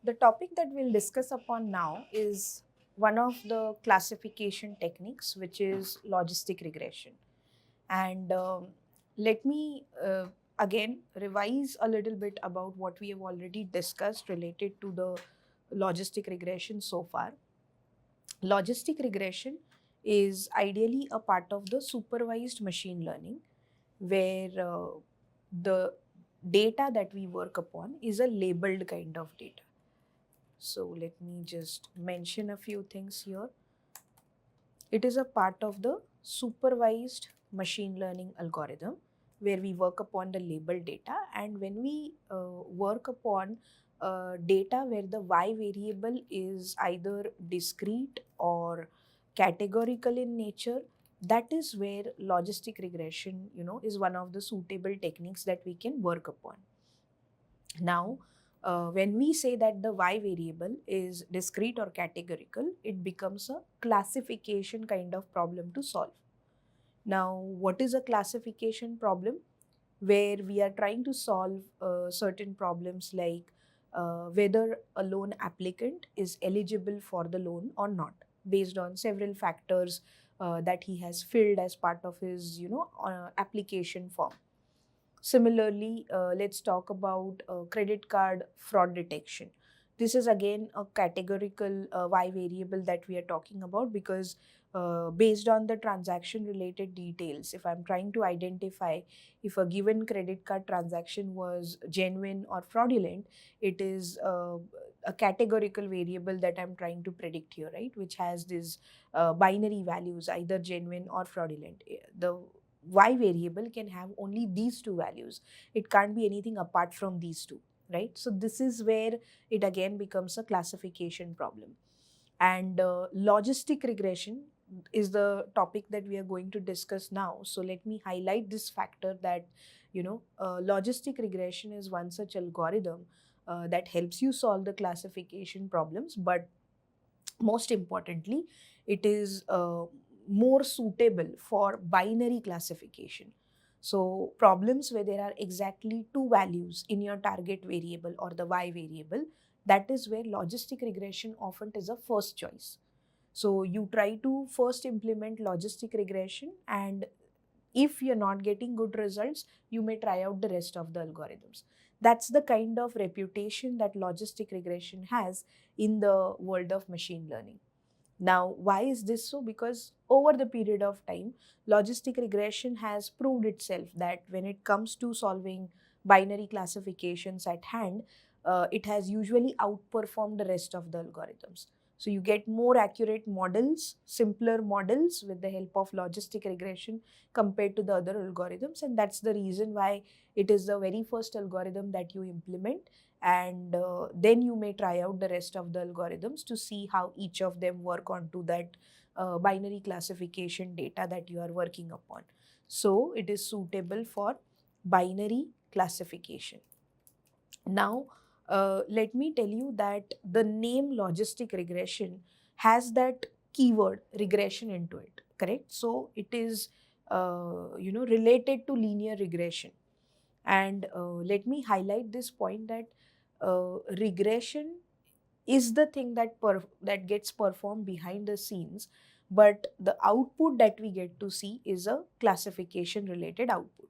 The topic that we'll discuss upon now is one of the classification techniques, which is logistic regression. And let me again revise a little bit about what we have already discussed related to the logistic regression so far. Logistic regression is ideally a part of the supervised machine learning where the data that we work upon is a labeled kind of data. So let me just mention a few things here. It is a part of the supervised machine learning algorithm where we work upon the labeled data. And when we work upon data where the y variable is either discrete or categorical in nature, that is where logistic regression, is one of the suitable techniques that we can work upon. Now, when we say that the y variable is discrete or categorical, it becomes a classification kind of problem to solve. Now, what is a classification problem? Where we are trying to solve certain problems like whether a loan applicant is eligible for the loan or not, based on several factors that he has filled as part of his, application form. Similarly, let's talk about credit card fraud detection. This is again a categorical Y variable that we are talking about because based on the transaction related details, if I'm trying to identify if a given credit card transaction was genuine or fraudulent, it is a categorical variable that I'm trying to predict here, right? Which has these binary values, either genuine or fraudulent. The y variable can have only these two values. It can't be anything apart from these two, right? So this is where it again becomes a classification problem. And logistic regression is the topic that we are going to discuss now. So let me highlight this factor that logistic regression is one such algorithm that helps you solve the classification problems, but most importantly, it is more suitable for binary classification. So problems where there are exactly two values in your target variable or the y variable, that is where logistic regression often is a first choice. So you try to first implement logistic regression, and if you're not getting good results, you may try out the rest of the algorithms. That's the kind of reputation that logistic regression has in the world of machine learning. Now, why is this so? Because over the period of time, logistic regression has proved itself that when it comes to solving binary classifications at hand, it has usually outperformed the rest of the algorithms. So you get more accurate models, simpler models with the help of logistic regression compared to the other algorithms. And that's the reason why it is the very first algorithm that you implement, and then you may try out the rest of the algorithms to see how each of them work onto that binary classification data that you are working upon. So it is suitable for binary classification. Now, let me tell you that the name logistic regression has that keyword regression into it, correct? So it is related to linear regression. And let me highlight this point that regression is the thing that gets performed behind the scenes, but the output that we get to see is a classification related output,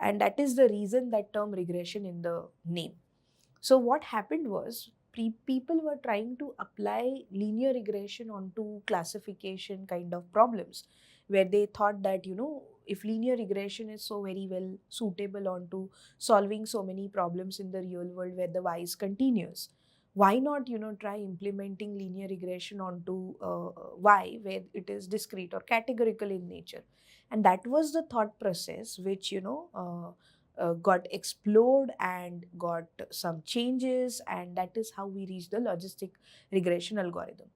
and that is the reason that term regression in the name. So what happened was people were trying to apply linear regression onto classification kind of problems, where they thought that if linear regression is so very well suitable onto solving so many problems in the real world where the y is continuous, why not try implementing linear regression onto y where it is discrete or categorical in nature. And that was the thought process which got explored and got some changes, and that is how we reach the logistic regression algorithm.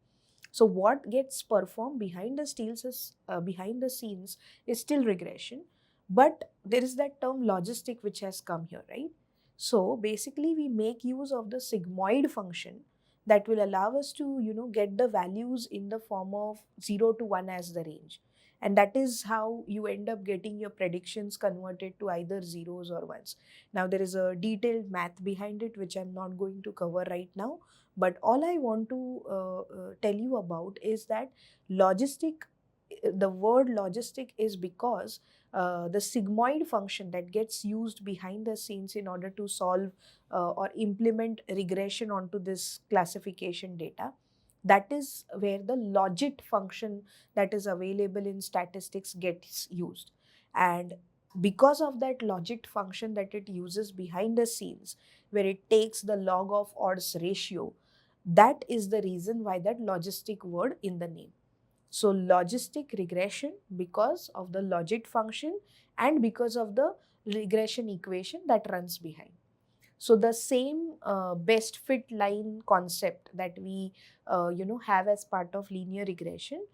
So what gets performed behind the scenes is still regression, but there is that term logistic which has come here, right? So basically we make use of the sigmoid function that will allow us to get the values in the form of 0 to 1 as the range, and that is how you end up getting your predictions converted to either zeros or ones. Now there is a detailed math behind it which I'm not going to cover right now, But all I want to tell you about is that logistic, the word logistic is because the sigmoid function that gets used behind the scenes in order to solve or implement regression onto this classification data, that is where the logit function that is available in statistics gets used. And because of that logit function that it uses behind the scenes, where it takes the log of odds ratio, that is the reason why that logistic word in the name. So logistic regression because of the logit function and because of the regression equation that runs behind. So the same best fit line concept that we have as part of linear regression,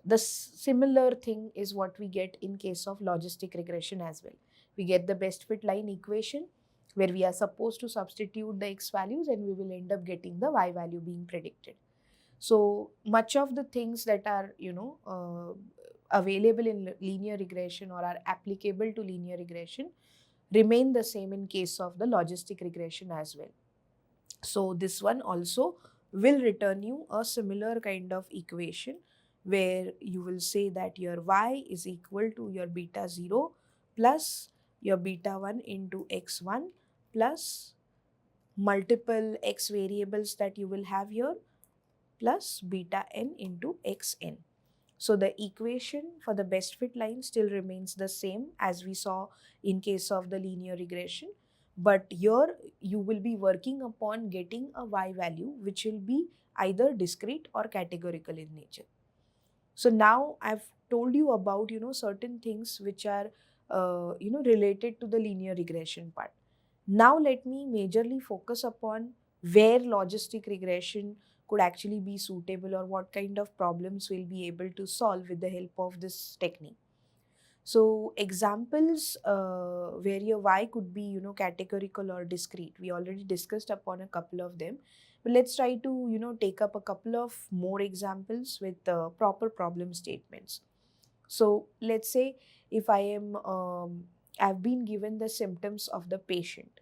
the similar thing is what we get in case of logistic regression as well. We get the best fit line equation where we are supposed to substitute the x values and we will end up getting the y value being predicted. So much of the things that are available in linear regression or are applicable to linear regression remain the same in case of the logistic regression as well. So this one also will return you a similar kind of equation where you will say that your y is equal to your beta 0 plus your beta 1 into x1 plus multiple x variables that you will have here plus beta n into xn. So the equation for the best fit line still remains the same as we saw in case of the linear regression. But here you will be working upon getting a y value which will be either discrete or categorical in nature. So now I've told you about certain things which are related to the linear regression part. Now let me majorly focus upon where logistic regression could actually be suitable or what kind of problems we'll be able to solve with the help of this technique. So examples where your y could be categorical or discrete, we already discussed upon a couple of them, but let's try to take up a couple of more examples with proper problem statements. So let's say if I've been given the symptoms of the patient,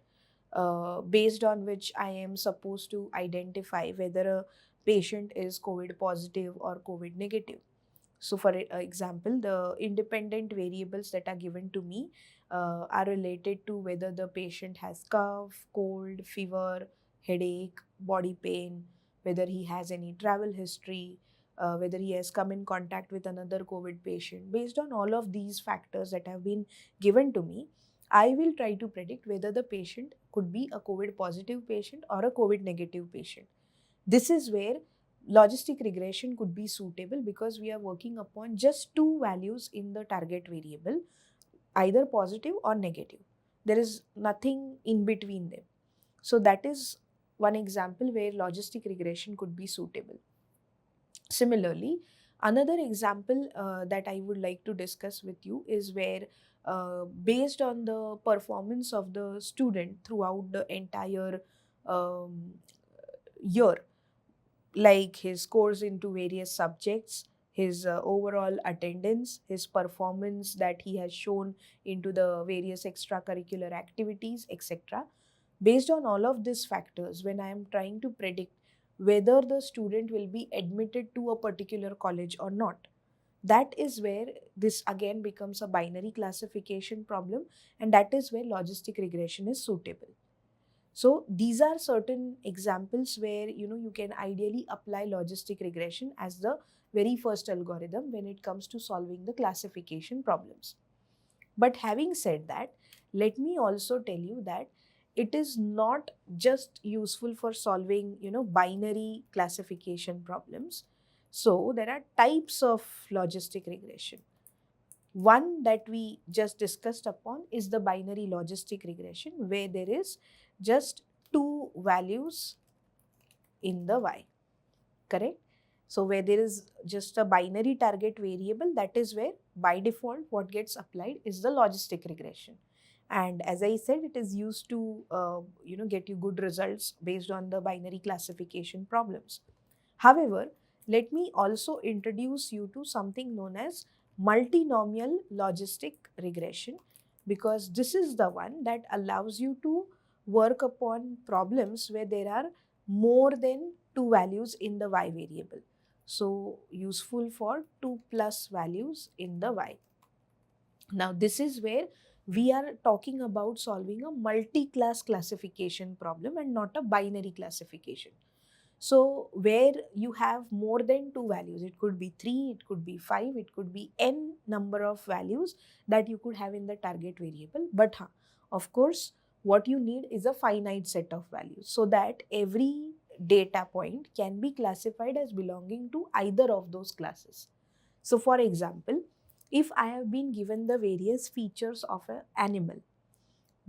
based on which I am supposed to identify whether a patient is COVID positive or COVID negative. So for example, the independent variables that are given to me are related to whether the patient has cough, cold, fever, headache, body pain, whether he has any travel history, whether he has come in contact with another COVID patient. Based on all of these factors that have been given to me, I will try to predict whether the patient could be a COVID positive patient or a COVID negative patient. This is where logistic regression could be suitable because we are working upon just two values in the target variable, either positive or negative. There is nothing in between them. So that is one example where logistic regression could be suitable. Similarly, another example that I would like to discuss with you is where based on the performance of the student throughout the entire um, year, like his scores into various subjects, his overall attendance, his performance that he has shown into the various extracurricular activities, etc. Based on all of these factors, when I am trying to predict whether the student will be admitted to a particular college or not, that is where this again becomes a binary classification problem, and that is where logistic regression is suitable. So these are certain examples where you can ideally apply logistic regression as the very first algorithm when it comes to solving the classification problems. But having said that, let me also tell you that it is not just useful for solving binary classification problems. So there are types of logistic regression. One that we just discussed upon is the binary logistic regression, where there is just two values in the y, correct? So where there is just a binary target variable, that is where by default what gets applied is the logistic regression. And as I said, it is used to get you good results based on the binary classification problems. However, let me also introduce you to something known as multinomial logistic regression, because this is the one that allows you to work upon problems where there are more than 2 values in the y variable. So useful for 2 plus values in the y. Now this is where we are talking about solving a multi-class classification problem and not a binary classification. So where you have more than 2 values, it could be 3, it could be 5, it could be n number of values that you could have in the target variable. But of course, what you need is a finite set of values so that every data point can be classified as belonging to either of those classes. So for example, if I have been given the various features of an animal,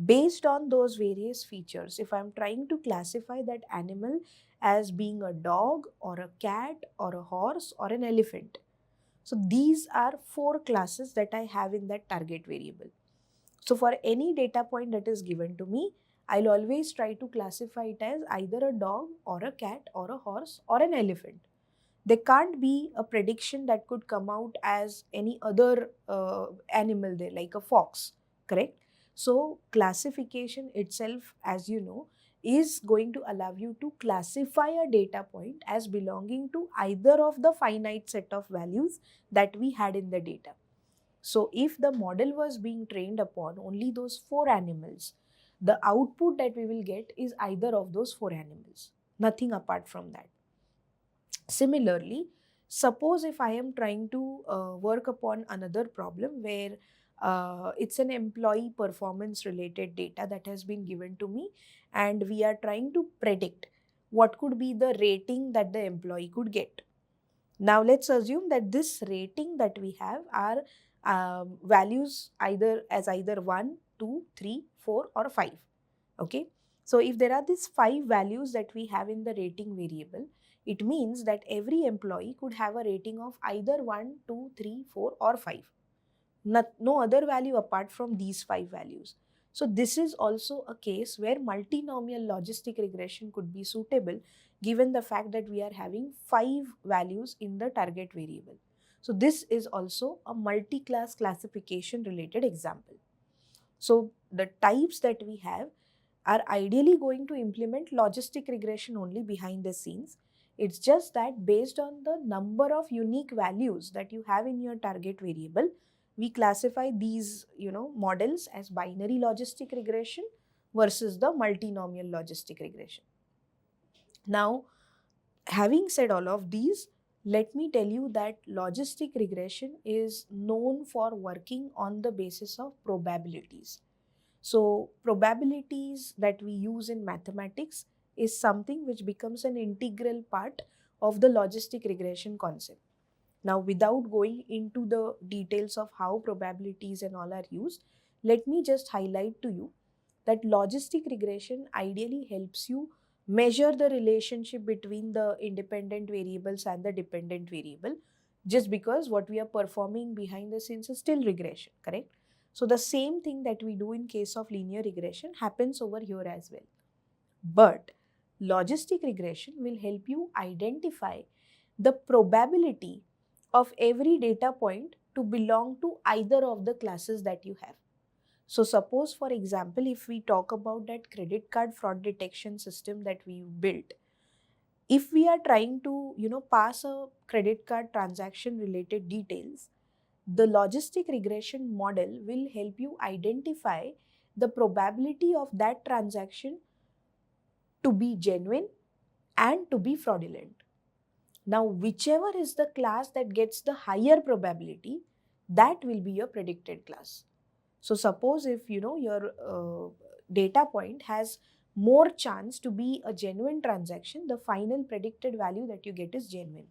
based on those various features, if I'm trying to classify that animal as being a dog or a cat or a horse or an elephant, so these are 4 classes that I have in that target variable. So for any data point that is given to me, I'll always try to classify it as either a dog or a cat or a horse or an elephant. There can't be a prediction that could come out as any other animal there, like a fox, correct? So classification itself, as you know, is going to allow you to classify a data point as belonging to either of the finite set of values that we had in the data. So if the model was being trained upon only those 4 animals, the output that we will get is either of those 4 animals, nothing apart from that. Similarly, suppose if I am trying to work upon another problem where it's an employee performance related data that has been given to me, and we are trying to predict what could be the rating that the employee could get. Now let's assume that this rating that we have are values either 1, 2, 3, 4 or 5. Okay. So if there are these 5 values that we have in the rating variable, it means that every employee could have a rating of either 1, 2, 3, 4 or 5. No other value apart from these 5 values. So this is also a case where multinomial logistic regression could be suitable given the fact that we are having 5 values in the target variable. So this is also a multi-class classification related example. So the types that we have are ideally going to implement logistic regression only behind the scenes. It's just that based on the number of unique values that you have in your target variable, we classify these models as binary logistic regression versus the multinomial logistic regression. Now, having said all of these, let me tell you that logistic regression is known for working on the basis of probabilities. So probabilities that we use in mathematics is something which becomes an integral part of the logistic regression concept. Now, without going into the details of how probabilities and all are used, let me just highlight to you that logistic regression ideally helps you measure the relationship between the independent variables and the dependent variable, just because what we are performing behind the scenes is still regression, correct? So the same thing that we do in case of linear regression happens over here as well. But logistic regression will help you identify the probability of every data point to belong to either of the classes that you have. So suppose, for example, if we talk about that credit card fraud detection system that we built, if we are trying to pass a credit card transaction related details, the logistic regression model will help you identify the probability of that transaction to be genuine and to be fraudulent. Now, whichever is the class that gets the higher probability, that will be your predicted class. So suppose if your data point has more chance to be a genuine transaction, the final predicted value that you get is genuine.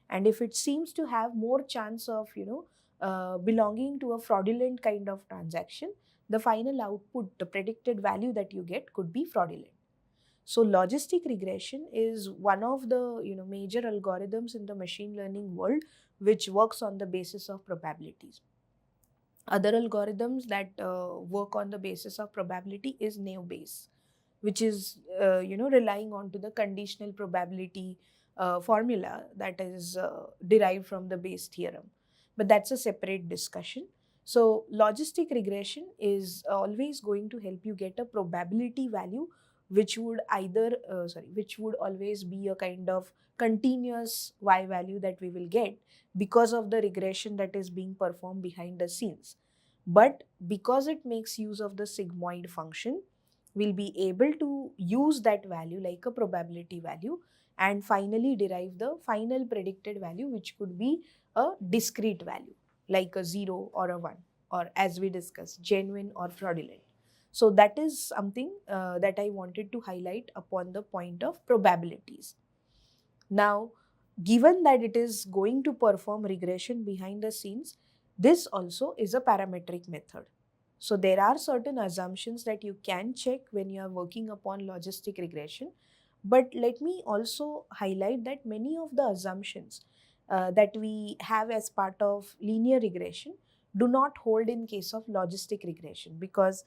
And if it seems to have more chance of belonging to a fraudulent kind of transaction, the final output, the predicted value that you get could be fraudulent. So logistic regression is one of the major algorithms in the machine learning world which works on the basis of probabilities. Other algorithms that work on the basis of probability is Naive Bayes, which is relying on to the conditional probability formula that is derived from the Bayes theorem. But that's a separate discussion. So logistic regression is always going to help you get a probability value which would which would always be a kind of continuous y value that we will get because of the regression that is being performed behind the scenes. But because it makes use of the sigmoid function, we'll be able to use that value like a probability value and finally derive the final predicted value, which could be a discrete value like a 0 or a 1, or as we discussed, genuine or fraudulent. So that is something that I wanted to highlight upon the point of probabilities. Now, given that it is going to perform regression behind the scenes, this also is a parametric method. So there are certain assumptions that you can check when you are working upon logistic regression. But let me also highlight that many of the assumptions that we have as part of linear regression do not hold in case of logistic regression, because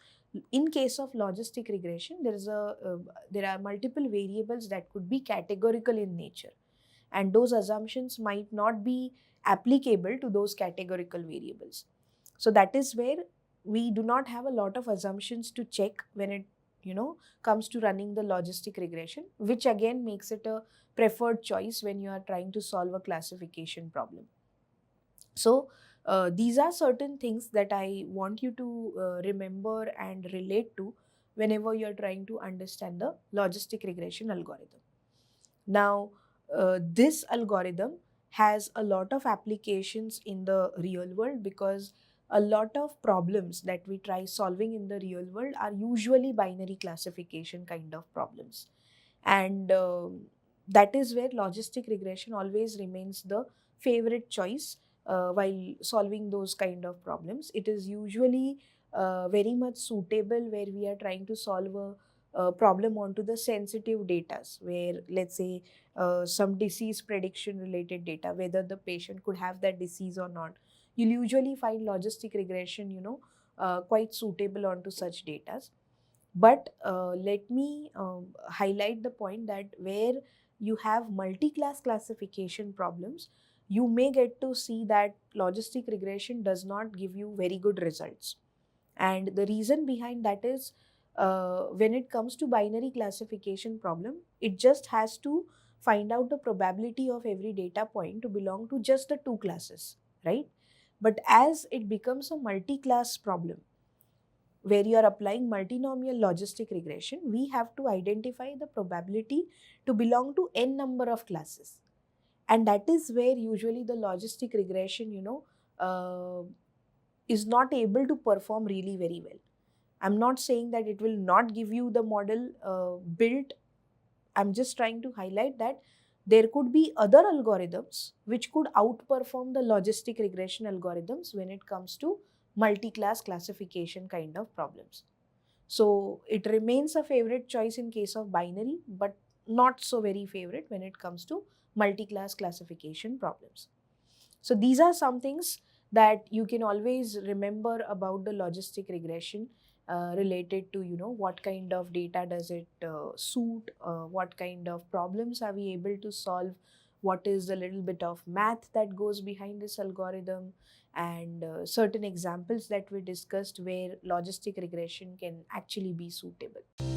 in case of logistic regression there are multiple variables that could be categorical in nature, and those assumptions might not be applicable to those categorical variables. So that is where we do not have a lot of assumptions to check when it comes to running the logistic regression, which again makes it a preferred choice when you are trying to solve a classification problem. So these are certain things that I want you to remember and relate to whenever you're trying to understand the logistic regression algorithm. Now, this algorithm has a lot of applications in the real world, because a lot of problems that we try solving in the real world are usually binary classification kind of problems. And that is where logistic regression always remains the favorite choice while solving those kind of problems. It is usually very much suitable where we are trying to solve a problem onto the sensitive data, where let's say some disease prediction related data, whether the patient could have that disease or not. You'll usually find logistic regression, quite suitable onto such data. But let me highlight the point that where you have multi-class classification problems, you may get to see that logistic regression does not give you very good results. And the reason behind that is when it comes to binary classification problem, it just has to find out the probability of every data point to belong to just the two classes, right? But as it becomes a multi-class problem, where you are applying multinomial logistic regression, we have to identify the probability to belong to n number of classes. And that is where usually the logistic regression, is not able to perform really very well. I'm not saying that it will not give you the model built. I'm just trying to highlight that there could be other algorithms which could outperform the logistic regression algorithms when it comes to multi-class classification kind of problems. So it remains a favorite choice in case of binary, but not so very favorite when it comes to multi-class classification problems. So these are some things that you can always remember about the logistic regression related to what kind of data does it suit, what kind of problems are we able to solve, what is the little bit of math that goes behind this algorithm, and certain examples that we discussed where logistic regression can actually be suitable.